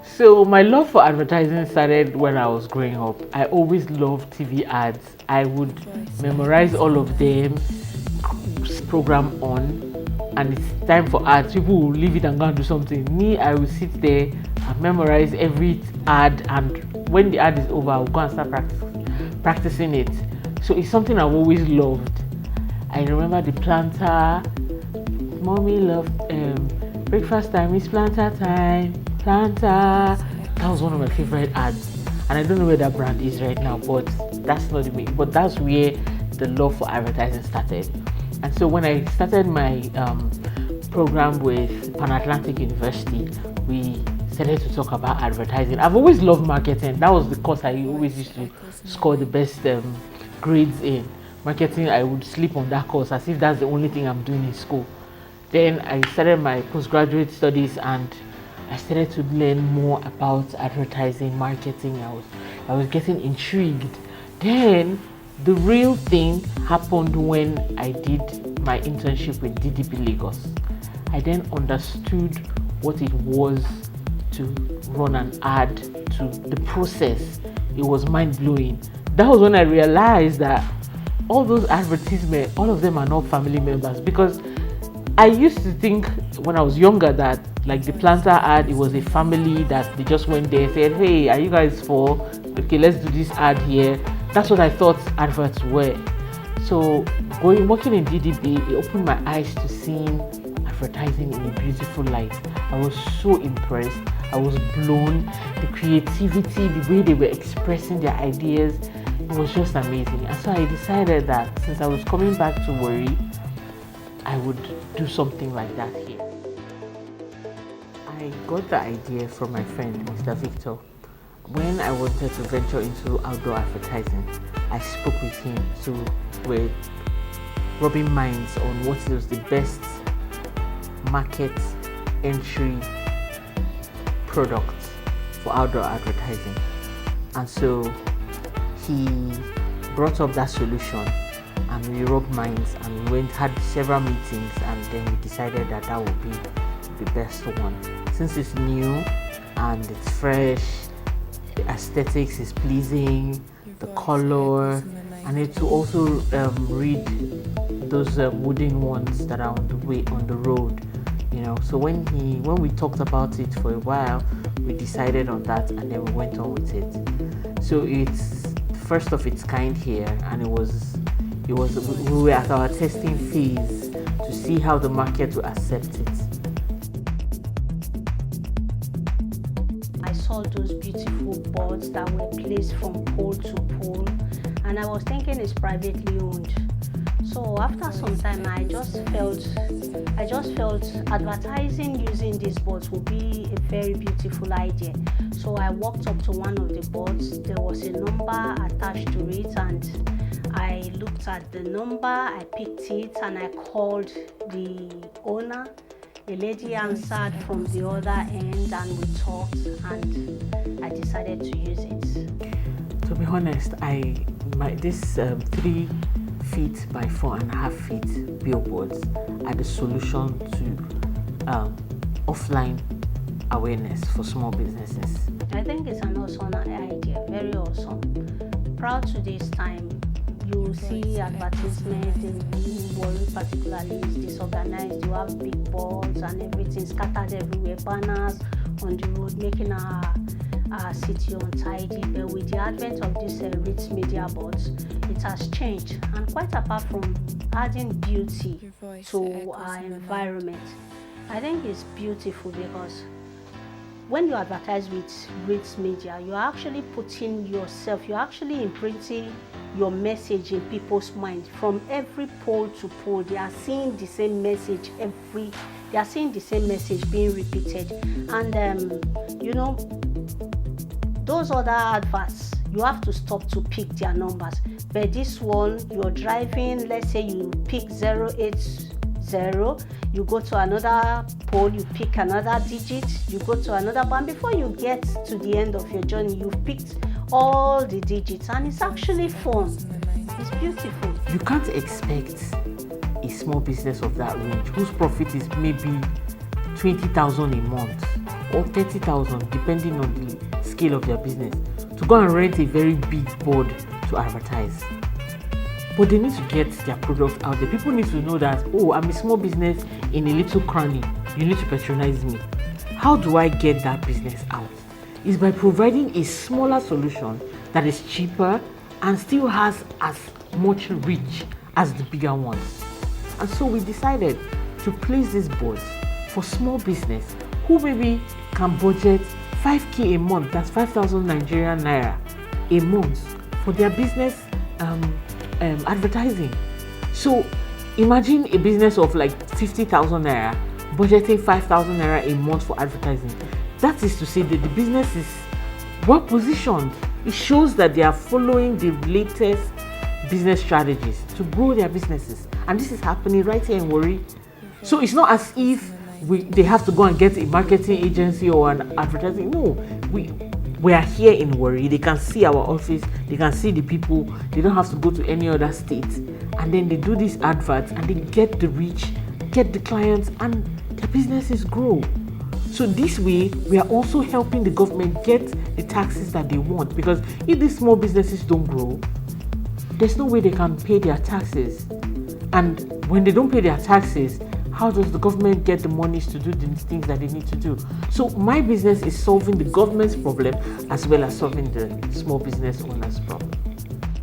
So my love for advertising started when I was growing up. I always loved TV ads. I would memorize all of them, program on, and it's time for ads. People will leave it and go and do something. Me, I will sit there and memorize every ad, and when the ad is over, I'll go and start practicing it. So it's something I've always loved. I remember the planter. Mommy loved breakfast time is planter time. Planter. That was one of my favorite ads, and I don't know where that brand is right now, but that's not the main. But that's where the love for advertising started. And so when I started my program with Pan Atlantic University, we started to talk about advertising. I've always loved marketing. That was the course I always used to score the best grades in. Marketing, I would sleep on that course as if that's the only thing I'm doing in school. Then I started my postgraduate studies and I started to learn more about advertising, marketing. I was getting intrigued. Then the real thing happened when I did my internship with DDP Lagos. I then understood what it was to run an ad, to the process. It was mind-blowing. That was when I realized that all those advertisements, all of them are not family members, because I used to think when I was younger that like the planter ad, it was a family that they just went there, said, hey, are you guys for? Okay, let's do this ad here. That's what I thought adverts were. So working in DDB, it opened my eyes to seeing advertising in a beautiful light. I was so impressed. I was blown. The creativity, the way they were expressing their ideas, it was just amazing. And so I decided that since I was coming back to Warri, I would do something like that here. I got the idea from my friend, Mr. Victor. When I wanted to venture into outdoor advertising, I spoke with him. So we're rubbing minds on what is the best market entry product for outdoor advertising. And so he brought up that solution and we rubbed minds and we had several meetings, and then we decided that that would be the best one. Since it's new and it's fresh, the aesthetics is pleasing, the color, and it to also read those wooden ones that are on the way on the road, you know. So when we talked about it for a while, we decided on that, and then we went on with it. So it's first of its kind here, and we were at our testing phase to see how the market will accept it. I saw those beautiful boards that were placed from pole to pole, and I was thinking it's privately owned. So after some time, I just felt advertising using these boards would be a very beautiful idea. So I walked up to one of the boards. There was a number attached to it, and I looked at the number, I picked it, and I called the owner. A lady answered from the other end, and we talked, and I decided to use it. To be honest, this 3 feet by 4.5 feet billboards are the solution to offline awareness for small businesses. I think it's an awesome idea, very awesome. Proud to this time, you see advertisements in Warri particularly is disorganized. You have big boards and everything scattered everywhere, banners on the road, making our city untidy. But with the advent of these rich media boards, it has changed. And quite apart from adding beauty to our environment, I think it's beautiful because when you advertise with rich media, you're actually putting yourself, you're actually imprinting your message in people's mind. From every pole to pole, they are seeing the same message they are seeing the same message being repeated. And those other adverts, you have to stop to pick their numbers. But this one, you're driving, let's say you pick 080, you go to another pole, you pick another digit, you go to another one. Before you get to the end of your journey, you've picked all the digits, and it's actually fun. It's beautiful. You can't expect a small business of that range, whose profit is maybe 20,000 a month or 30,000, depending on the scale of their business, to go and rent a very big board to advertise. But they need to get their product out there. People need to know that, oh, I'm a small business in a little cranny. You need to patronize me. How do I get that business out? It's by providing a smaller solution that is cheaper and still has as much reach as the bigger ones. And so we decided to place these boards for small business who maybe can budget 5k a month, that's 5,000 Nigerian naira a month for their business advertising. So imagine a business of like 50,000 naira budgeting 5,000 naira a month for advertising. That is to say that the business is well positioned. It shows that they are following the latest business strategies to grow their businesses, and this is happening right here in Warri. So it's not as if they have to go and get a marketing agency or an advertising. No, we are here in Warri. They can see our office, they can see the people. They don't have to go to any other state, and then they do these adverts and they get the reach, get the clients, and their businesses grow. So this way, we are also helping the government get the taxes that they want, because if these small businesses don't grow, there's no way they can pay their taxes. And when they don't pay their taxes, how does the government get the monies to do the things that they need to do? So my business is solving the government's problem as well as solving the small business owners' problem.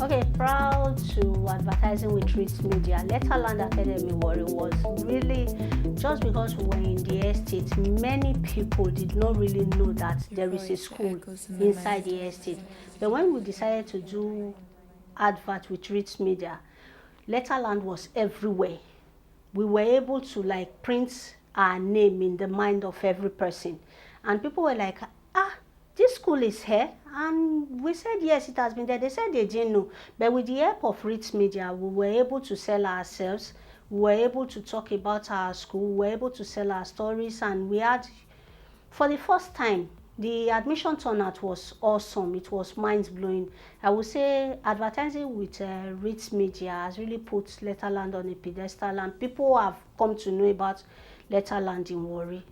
Okay, proud to advertising with Reach Media. Letterland Academy Warri was really just because we were in the estate. Many people did not really know that there is a school inside the estate. But when we decided to do advert with Reach Media, Letterland was everywhere. We were able to like print our name in the mind of every person, and people were like, this school is here, and we said yes, it has been there. They said they didn't know, but with the help of Reach Media, we were able to sell ourselves, we were able to talk about our school, we were able to sell our stories, and we had, for the first time, the admission turnout was awesome. It was mind-blowing. I would say advertising with Reach Media has really put Letterland on a pedestal, and people have come to know about Letterland in Warri.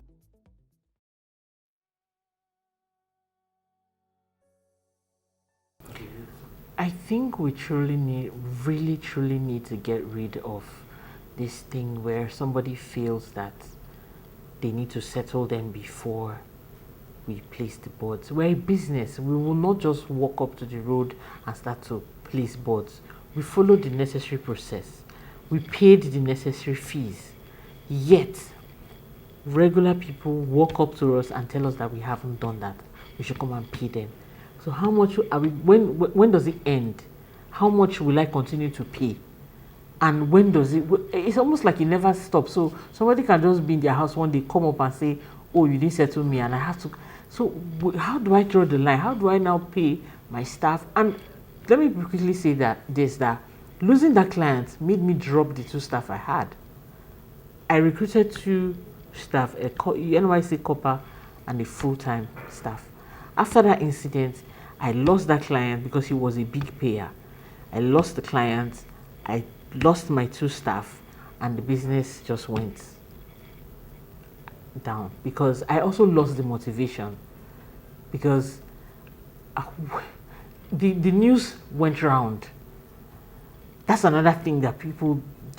I think we truly need to get rid of this thing where somebody feels that they need to settle them before we place the boards. We're a business. We will not just walk up to the road and start to place boards. We follow the necessary process. We paid the necessary fees. Yet, regular people walk up to us and tell us that we haven't done that. We should come and pay them. So how much are we? When does it end? How much will I continue to pay? And when does it? It's almost like it never stops. So somebody can just be in their house one day, come up and say, "Oh, you didn't settle me," and I have to. So how do I draw the line? How do I now pay my staff? And let me quickly say that losing that client made me drop the 2 staff I had. I recruited 2 staff, a NYC copper and a full-time staff. After that incident, I lost that client because he was a big payer. I lost the client, I lost my 2 staff, and the business just went down because I also lost the motivation, because the news went round. That's another thing that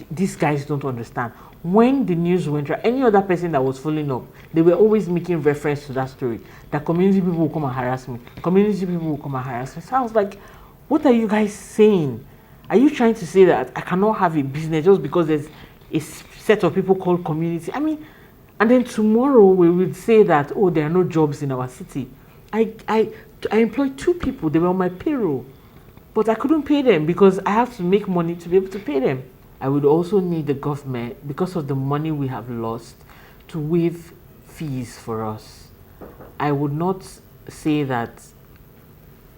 these guys don't understand. When the news went around, any other person that was following up, they were always making reference to that story, that community people will come and harass me. Community people will come and harass me. So I was like, what are you guys saying? Are you trying to say that I cannot have a business just because there's a set of people called community? I mean, and then tomorrow we will say that, oh, there are no jobs in our city. I employed 2 people, they were on my payroll, but I couldn't pay them because I have to make money to be able to pay them. I would also need the government, because of the money we have lost, to waive fees for us. I would not say that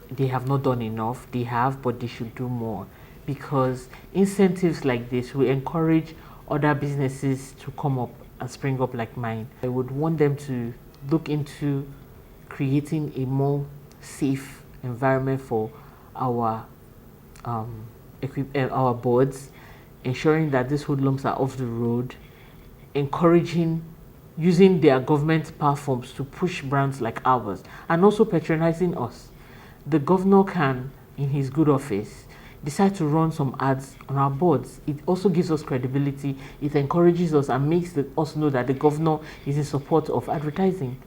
they have not done enough. They have, but they should do more, because incentives like this will encourage other businesses to come up and spring up like mine. I would want them to look into creating a more safe environment for our boards, ensuring that these hoodlums are off the road, encouraging using their government platforms to push brands like ours and also patronizing us. The governor can, in his good office, decide to run some ads on our boards. It also gives us credibility. It encourages us and makes us know that the governor is in support of advertising.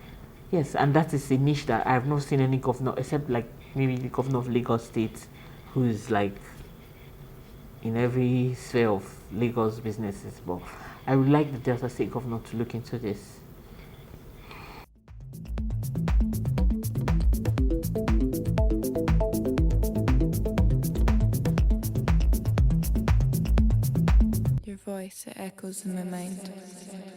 Yes, and that is a niche that I have not seen any governor, except like maybe the governor of Lagos State, who is like in every sphere of Lagos businesses. But I would like the Delta State governor to look into this. Your voice, it echoes in my mind.